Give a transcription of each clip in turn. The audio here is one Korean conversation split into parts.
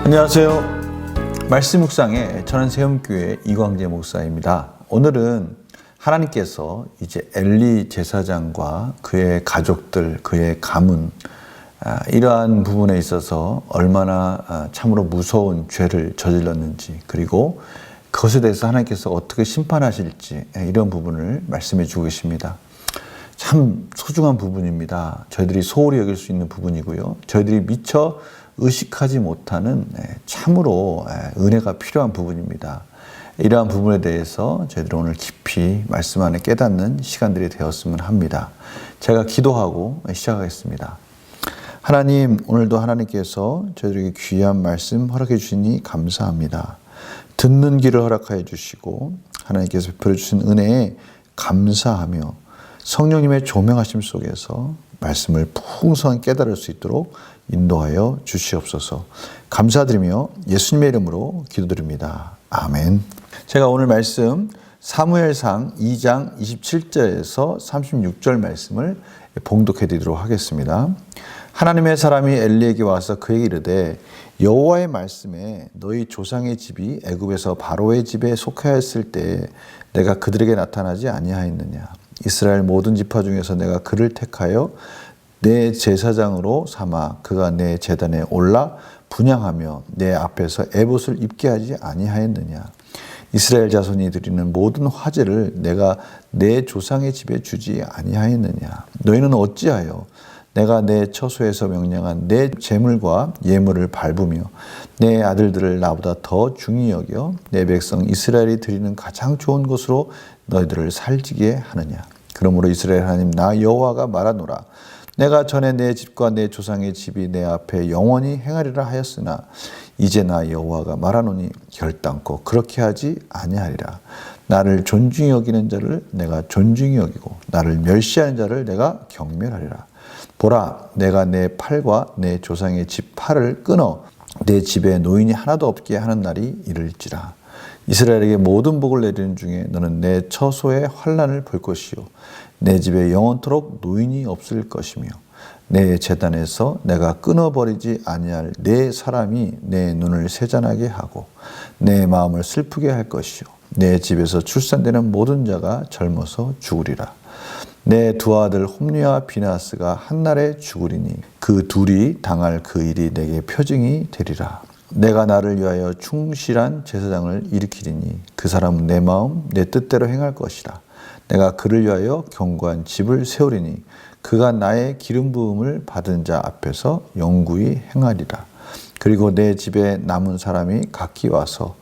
안녕하세요. 말씀 묵상의 천안세움교회 이광재 목사입니다. 오늘은 하나님께서 이제 엘리 제사장과 그의 가족들, 그의 가문, 이러한 부분에 있어서 얼마나 참으로 무서운 죄를 저질렀는지, 그리고 그것에 대해서 하나님께서 어떻게 심판하실지, 이런 부분을 말씀해 주고 계십니다. 참 소중한 부분입니다. 저희들이 소홀히 여길 수 있는 부분이고요. 저희들이 미처 의식하지 못하는 참으로 은혜가 필요한 부분입니다. 이러한 부분에 대해서 저희들이 오늘 깊이 말씀 안에 깨닫는 시간들이 되었으면 합니다. 제가 기도하고 시작하겠습니다. 하나님, 오늘도 하나님께서 저희들에게 귀한 말씀 허락해 주시니 감사합니다. 듣는 길을 허락하여 주시고 하나님께서 베풀어 주신 은혜에 감사하며 성령님의 조명하심 속에서 말씀을 풍성히 깨달을 수 있도록 인도하여 주시옵소서. 감사드리며 예수님의 이름으로 기도드립니다. 아멘. 제가 오늘 말씀 사무엘상 2장 27절에서 36절 말씀을 봉독해 드리도록 하겠습니다. 하나님의 사람이 엘리에게 와서 그에게 이르되 여호와의 말씀에 너희 조상의 집이 애굽에서 바로의 집에 속하였을 때에 내가 그들에게 나타나지 아니하였느냐. 이스라엘 모든 지파 중에서 내가 그를 택하여 내 제사장으로 삼아 그가 내 제단에 올라 분향하며 내 앞에서 에봇을 입게 하지 아니하였느냐. 이스라엘 자손이 드리는 모든 화제를 내가 내 조상의 집에 주지 아니하였느냐. 너희는 어찌하여 내가 내 처소에서 명령한 내 제물과 예물을 밟으며 내 아들들을 나보다 더 중히 여겨 내 백성 이스라엘이 드리는 가장 좋은 것으로 너희들을 살찌게 하느냐. 그러므로 이스라엘 하나님 나 여호와가 말하노라. 내가 전에 내 집과 내 조상의 집이 내 앞에 영원히 행하리라 하였으나 이제 나 여호와가 말하노니 결단코 그렇게 하지 아니하리라. 나를 존중히 여기는 자를 내가 존중히 여기고 나를 멸시하는 자를 내가 경멸하리라. 보라, 내가 내 팔과 내 조상의 집 팔을 끊어 내 집에 노인이 하나도 없게 하는 날이 이를지라. 이스라엘에게 모든 복을 내리는 중에 너는 내 처소의 환난을 볼 것이요 내 집에 영원토록 노인이 없을 것이며 내 제단에서 내가 끊어버리지 아니할 내 사람이 내 눈을 세잔하게 하고 내 마음을 슬프게 할 것이요 내 집에서 출산되는 모든 자가 젊어서 죽으리라. 내 두 아들 홈리와 비나스가 한날에 죽으리니 그 둘이 당할 그 일이 내게 표징이 되리라. 내가 나를 위하여 충실한 제사장을 일으키리니 그 사람은 내 마음 내 뜻대로 행할 것이라. 내가 그를 위하여 견고한 집을 세우리니 그가 나의 기름 부음을 받은 자 앞에서 영구히 행하리라. 그리고 내 집에 남은 사람이 각기 와서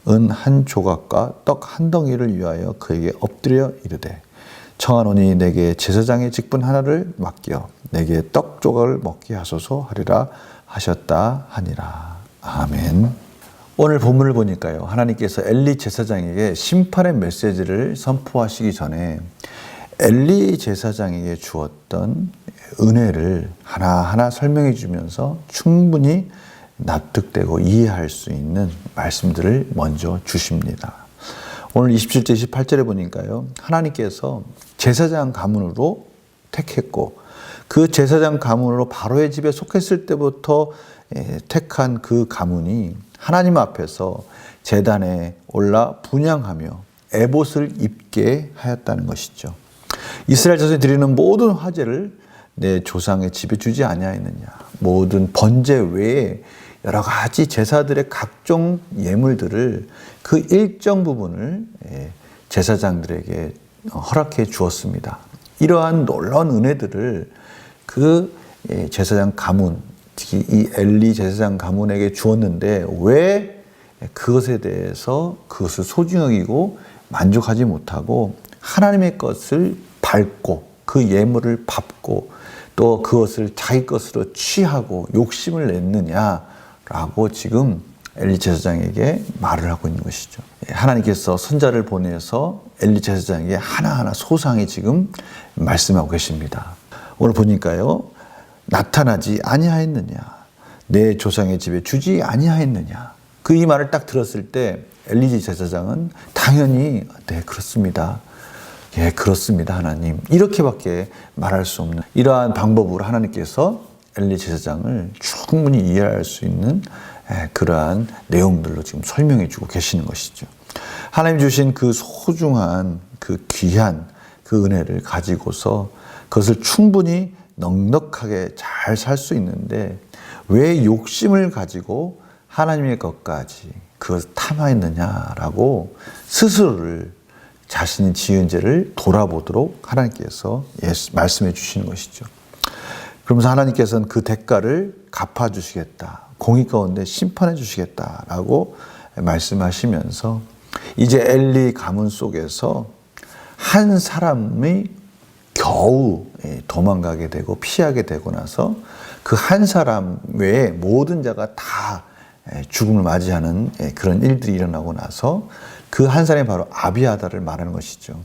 은 한 조각과 떡 한 덩이를 위하여 그에게 엎드려 이르되 청하노니 내게 제사장의 직분 하나를 맡겨 내게 떡 조각을 먹게 하소서 하리라 하셨다 하니라. 아멘. 오늘 본문을 보니까요, 하나님께서 엘리 제사장에게 심판의 메시지를 선포하시기 전에 엘리 제사장에게 주었던 은혜를 하나하나 설명해 주면서 충분히 납득되고 이해할 수 있는 말씀들을 먼저 주십니다. 오늘 27절 28절에 보니까요, 하나님께서 제사장 가문으로 택했고 그 제사장 가문으로 바로의 집에 속했을 때부터 택한 그 가문이 하나님 앞에서 제단에 올라 분향하며 에봇을 입게 하였다는 것이죠. 이스라엘 자손이 드리는 모든 화제를 내 조상의 집에 주지 아니하였느냐. 모든 번제 외에 여러 가지 제사들의 각종 예물들을 그 일정 부분을 제사장들에게 허락해 주었습니다. 이러한 놀라운 은혜들을 그 제사장 가문, 특히 이 엘리 제사장 가문에게 주었는데 왜 그것에 대해서 그것을 소중히 여기고 만족하지 못하고 하나님의 것을 밟고 그 예물을 밟고 또 그것을 자기 것으로 취하고 욕심을 냈느냐라고 지금 엘리 제사장에게 말을 하고 있는 것이죠. 하나님께서 선자를 보내서 엘리 제사장에게 하나하나 소상히 지금 말씀하고 계십니다. 오늘 보니까요, 나타나지 아니하였느냐, 내 조상의 집에 주지 아니하였느냐. 그 이 말을 딱 들었을 때 엘리 제사장은 당연히 네, 그렇습니다. 예, 그렇습니다, 하나님. 이렇게밖에 말할 수 없는 이러한 방법으로 하나님께서 엘리 제사장을 충분히 이해할 수 있는 그러한 내용들로 지금 설명해 주고 계시는 것이죠. 하나님 주신 그 소중한 그 귀한 그 은혜를 가지고서 그것을 충분히 넉넉하게 잘 살 수 있는데 왜 욕심을 가지고 하나님의 것까지 그것을 탐하였느냐라고 스스로를 자신이 지은 죄를 돌아보도록 하나님께서 말씀해 주시는 것이죠. 그러면서 하나님께서는 그 대가를 갚아주시겠다. 공의 가운데 심판해 주시겠다라고 말씀하시면서 이제 엘리 가문 속에서 한 사람이 겨우 도망가게 되고 피하게 되고 나서 그 한 사람 외에 모든 자가 다 죽음을 맞이하는 그런 일들이 일어나고 나서 그 한 사람이 바로 아비아달을 말하는 것이죠.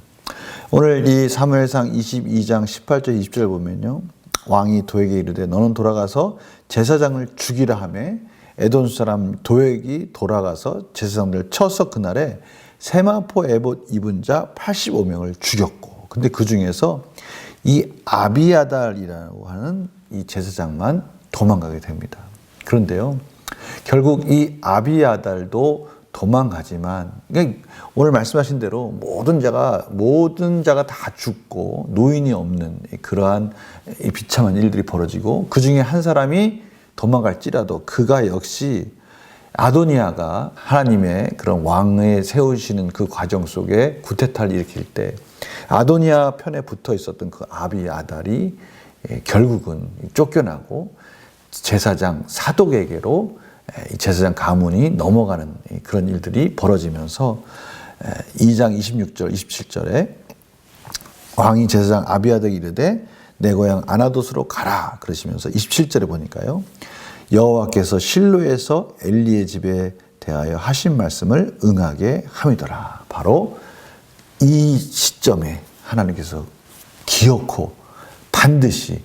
오늘 이 사무엘상 22장 18절 20절 보면요. 왕이 도에게 이르되 너는 돌아가서 제사장을 죽이라 하매 에돔 사람 도액이 돌아가서 제사장들을 쳐서 그날에 세마포 에봇 입은 자 85명을 죽였고 근데 그 중에서 이 아비아달이라고 하는 이 제사장만 도망가게 됩니다. 그런데요. 결국 이 아비아달도 도망가지만 그러니까 오늘 말씀하신 대로 모든 자가 다 죽고 노인이 없는 그러한 비참한 일들이 벌어지고 그 중에 한 사람이 도망갈지라도 그가 역시 아도니아가 하나님의 그런 왕에 세우시는 그 과정 속에 구테타를 일으킬 때 아도니아 편에 붙어 있었던 그 아비아달이 결국은 쫓겨나고 제사장 사독에게로 제사장 가문이 넘어가는 그런 일들이 벌어지면서 2장 26절 27절에 왕이 제사장 아비아달에게 이르되 내 고향 아나돗으로 가라 그러시면서 27절에 보니까요. 여호와께서 실로에서 엘리의 집에 대하여 하신 말씀을 응하게 함이더라. 바로 이 시점에 하나님께서 기어코 반드시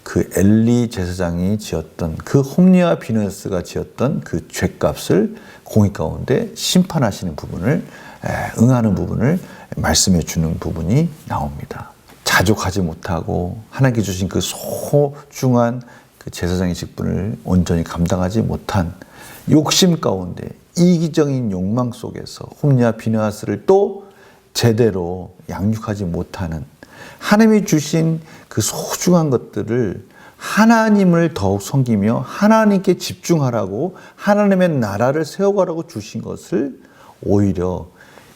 그 엘리 제사장이 지었던 그 홈리와 비느하스가 지었던 그 죄값을 공의 가운데 심판하시는 부분을 응하는 부분을 말씀해 주는 부분이 나옵니다. 자족하지 못하고 하나님께 주신 그 소중한 그 제사장의 직분을 온전히 감당하지 못한 욕심 가운데 이기적인 욕망 속에서 홈리와 비느하스를 또 제대로 양육하지 못하는 하나님이 주신 그 소중한 것들을 하나님을 더욱 섬기며 하나님께 집중하라고 하나님의 나라를 세워가라고 주신 것을 오히려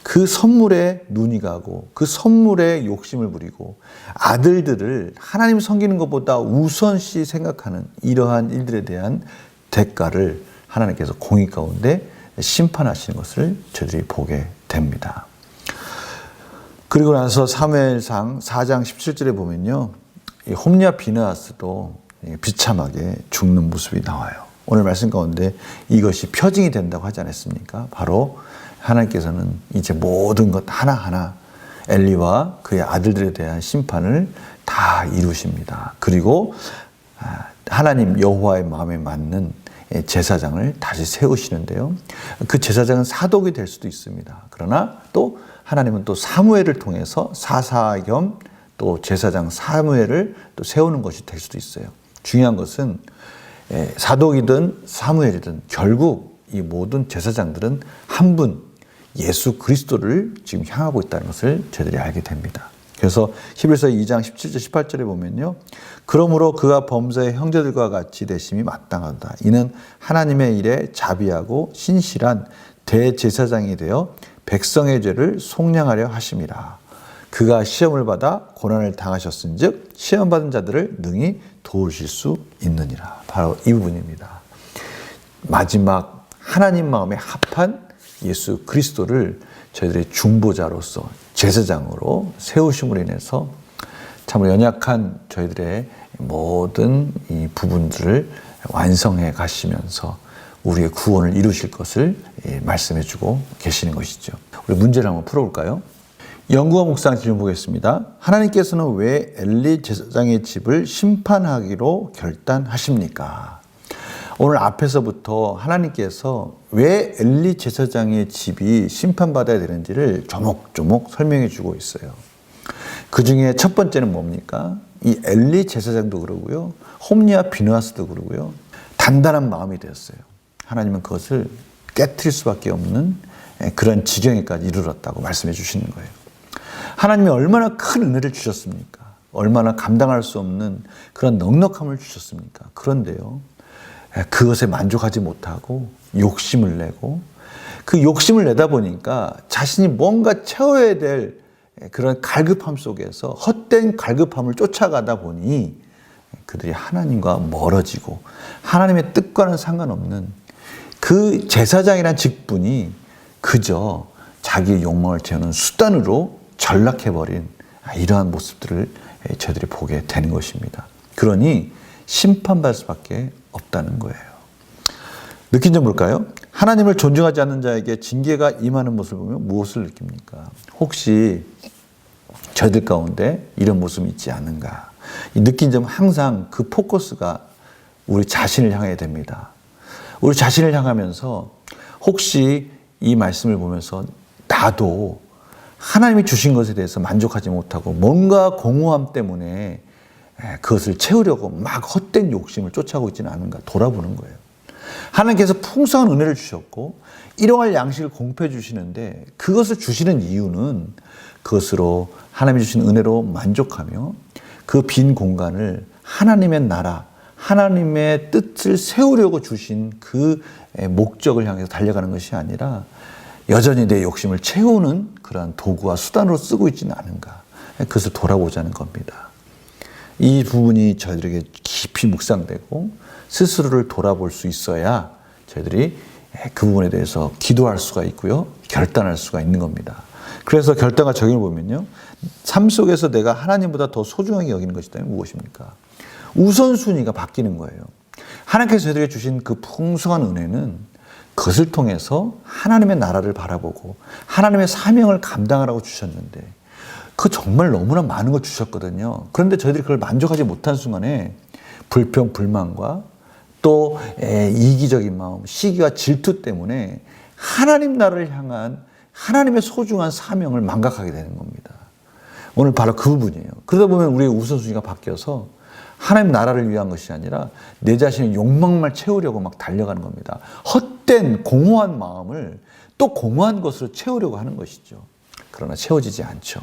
그 선물에 눈이 가고 그 선물에 욕심을 부리고 아들들을 하나님 섬기는 것보다 우선시 생각하는 이러한 일들에 대한 대가를 하나님께서 공의 가운데 심판하시는 것을 저희들이 보게 됩니다. 그리고 나서 사무엘상 4장 17절에 보면요. 홈리와 비느하스도 비참하게 죽는 모습이 나와요. 오늘 말씀 가운데 이것이 표징이 된다고 하지 않았습니까? 바로 하나님께서는 이제 모든 것 하나하나 엘리와 그의 아들들에 대한 심판을 다 이루십니다. 그리고 하나님 여호와의 마음에 맞는 제사장을 다시 세우시는데요. 그 제사장은 사독이 될 수도 있습니다. 그러나 또 하나님은 또 사무엘을 통해서 사사 겸 또 제사장 사무엘을 또 세우는 것이 될 수도 있어요. 중요한 것은 사독이든 사무엘이든 결국 이 모든 제사장들은 한 분 예수 그리스도를 지금 향하고 있다는 것을 저희들이 알게 됩니다. 그래서 히브리서 2장 17절 18절에 보면요. 그러므로 그가 범사의 형제들과 같이 되심이 마땅하다. 이는 하나님의 일에 자비하고 신실한 대제사장이 되어 백성의 죄를 속량하려 하심이라. 그가 시험을 받아 고난을 당하셨은즉 시험받은 자들을 능히 도우실 수 있느니라. 바로 이 부분입니다. 마지막 하나님 마음에 합한 예수 그리스도를 저희들의 중보자로서 제사장으로 세우심으로 인해서 참 연약한 저희들의 모든 이 부분들을 완성해 가시면서 우리의 구원을 이루실 것을 말씀해 주고 계시는 것이죠. 우리 문제를 한번 풀어볼까요? 연구와 묵상 질문 보겠습니다. 하나님께서는 왜 엘리 제사장의 집을 심판하기로 결단하십니까? 오늘 앞에서부터 하나님께서 왜 엘리 제사장의 집이 심판받아야 되는지를 조목조목 설명해 주고 있어요. 그 중에 첫 번째는 뭡니까? 이 엘리 제사장도 그러고요. 홈리와 비느하스도 그러고요. 단단한 마음이 되었어요. 하나님은 그것을 깨트릴 수밖에 없는 그런 지경에까지 이르렀다고 말씀해 주시는 거예요. 하나님이 얼마나 큰 은혜를 주셨습니까? 얼마나 감당할 수 없는 그런 넉넉함을 주셨습니까? 그런데요, 그것에 만족하지 못하고 욕심을 내고, 그 욕심을 내다 보니까 자신이 뭔가 채워야 될 그런 갈급함 속에서 헛된 갈급함을 쫓아가다 보니 그들이 하나님과 멀어지고 하나님의 뜻과는 상관없는 그 제사장이란 직분이 그저 자기의 욕망을 채우는 수단으로 전락해버린 이러한 모습들을 저희들이 보게 되는 것입니다. 그러니 심판받을 수밖에 없다는 거예요. 느낀 점 볼까요? 하나님을 존중하지 않는 자에게 징계가 임하는 모습을 보면 무엇을 느낍니까? 혹시 저희들 가운데 이런 모습이 있지 않은가? 이 느낀 점 항상 그 포커스가 우리 자신을 향해야 됩니다. 우리 자신을 향하면서 혹시 이 말씀을 보면서 나도 하나님이 주신 것에 대해서 만족하지 못하고 뭔가 공허함 때문에 그것을 채우려고 막 헛된 욕심을 쫓아오고 있지는 않은가 돌아보는 거예요. 하나님께서 풍성한 은혜를 주셨고 일용할 양식을 공급해 주시는데 그것을 주시는 이유는 그것으로 하나님이 주신 은혜로 만족하며 그 빈 공간을 하나님의 나라, 하나님의 뜻을 세우려고 주신 그 목적을 향해서 달려가는 것이 아니라 여전히 내 욕심을 채우는 그러한 도구와 수단으로 쓰고 있지는 않은가. 그것을 돌아보자는 겁니다. 이 부분이 저희들에게 깊이 묵상되고 스스로를 돌아볼 수 있어야 저희들이 그 부분에 대해서 기도할 수가 있고요. 결단할 수가 있는 겁니다. 그래서 결단과 적용을 보면요. 삶 속에서 내가 하나님보다 더 소중하게 여기는 것이 있다면 무엇입니까? 우선순위가 바뀌는 거예요. 하나님께서 저희들에게 주신 그 풍성한 은혜는 그것을 통해서 하나님의 나라를 바라보고 하나님의 사명을 감당하라고 주셨는데 그 정말 너무나 많은 걸 주셨거든요. 그런데 저희들이 그걸 만족하지 못한 순간에 불평, 불만과 또 이기적인 마음, 시기와 질투 때문에 하나님 나라를 향한 하나님의 소중한 사명을 망각하게 되는 겁니다. 오늘 바로 그 부분이에요. 그러다 보면 우리의 우선순위가 바뀌어서 하나님 나라를 위한 것이 아니라 내 자신의 욕망만 채우려고 막 달려가는 겁니다. 헛된 공허한 마음을 또 공허한 것으로 채우려고 하는 것이죠. 그러나 채워지지 않죠.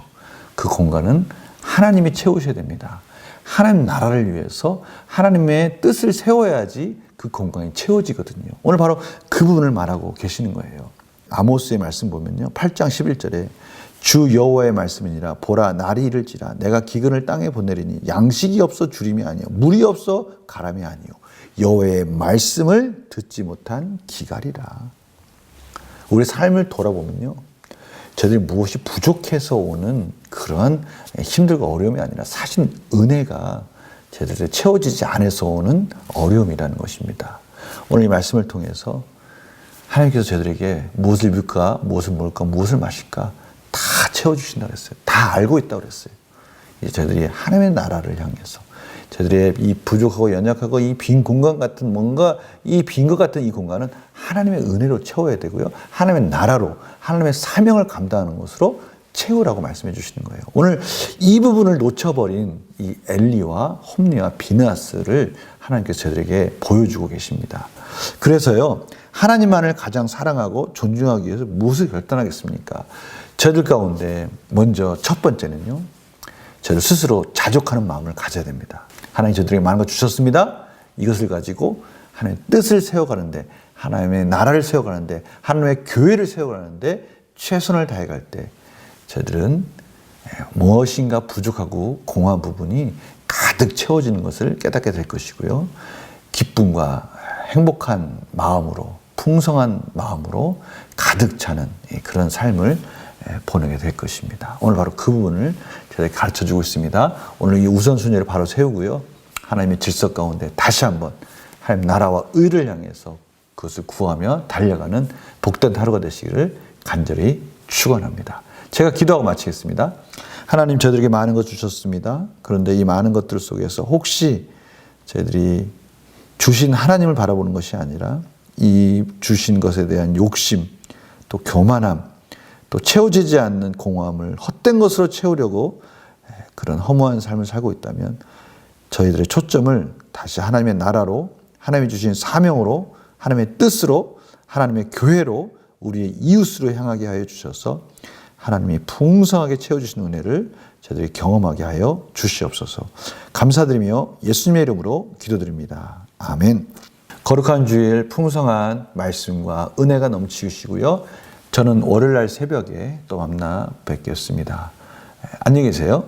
그 공간은 하나님이 채우셔야 됩니다. 하나님 나라를 위해서 하나님의 뜻을 세워야지 그 공간이 채워지거든요. 오늘 바로 그 부분을 말하고 계시는 거예요. 아모스의 말씀 보면요. 8장 11절에 주 여호와의 말씀이니라 보라 날이 이를지라 내가 기근을 땅에 보내리니 양식이 없어 주림이 아니요 물이 없어 가람이 아니요 여호와의 말씀을 듣지 못한 기갈이라. 우리 삶을 돌아보면요. 저들이 무엇이 부족해서 오는 그런 힘들고 어려움이 아니라 사실 은혜가 제대로 채워지지 않아서 오는 어려움이라는 것입니다. 오늘 이 말씀을 통해서 하나님께서 저들에게 무엇을 입을까, 무엇을 먹을까, 무엇을 마실까 다 채워주신다고 그랬어요. 다 알고 있다고 그랬어요. 이제 저희들이 하나님의 나라를 향해서 저희들의 이 부족하고 연약하고 이 빈 공간 같은 뭔가 이 빈 것 같은 이 공간은 하나님의 은혜로 채워야 되고요. 하나님의 나라로 하나님의 사명을 감당하는 것으로 채우라고 말씀해 주시는 거예요. 오늘 이 부분을 놓쳐버린 이 엘리와 홈리와 비느하스를 하나님께서 저희들에게 보여주고 계십니다. 그래서요. 하나님만을 가장 사랑하고 존중하기 위해서 무엇을 결단하겠습니까? 저희들 가운데 먼저 첫 번째는요. 저희들 스스로 자족하는 마음을 가져야 됩니다. 하나님 저희들에게 많은 것 주셨습니다. 이것을 가지고 하나님의 뜻을 세워가는데 하나님의 나라를 세워가는데 하나님의 교회를 세워가는데 최선을 다해갈 때 저희들은 무엇인가 부족하고 공허한 부분이 가득 채워지는 것을 깨닫게 될 것이고요. 기쁨과 행복한 마음으로 풍성한 마음으로 가득 차는 그런 삶을 보내게 될 것입니다. 오늘 바로 그 부분을 저희에게 가르쳐주고 있습니다. 오늘 이 우선순위를 바로 세우고요. 하나님의 질서 가운데 다시 한번 하나님 나라와 의를 향해서 그것을 구하며 달려가는 복된 하루가 되시기를 간절히 축원합니다. 제가 기도하고 마치겠습니다. 하나님 저희들에게 많은 것 주셨습니다. 그런데 이 많은 것들 속에서 혹시 저희들이 주신 하나님을 바라보는 것이 아니라 이 주신 것에 대한 욕심, 또 교만함, 또 채워지지 않는 공허함을 헛된 것으로 채우려고 그런 허무한 삶을 살고 있다면 저희들의 초점을 다시 하나님의 나라로 하나님이 주신 사명으로 하나님의 뜻으로, 하나님의 교회로, 우리의 이웃으로 향하게 하여 주셔서 하나님이 풍성하게 채워주신 은혜를 저희들이 경험하게 하여 주시옵소서. 감사드리며 예수님의 이름으로 기도드립니다. 아멘. 거룩한 주일 풍성한 말씀과 은혜가 넘치시고요. 저는 월요일날 새벽에 또 만나 뵙겠습니다. 안녕히 계세요.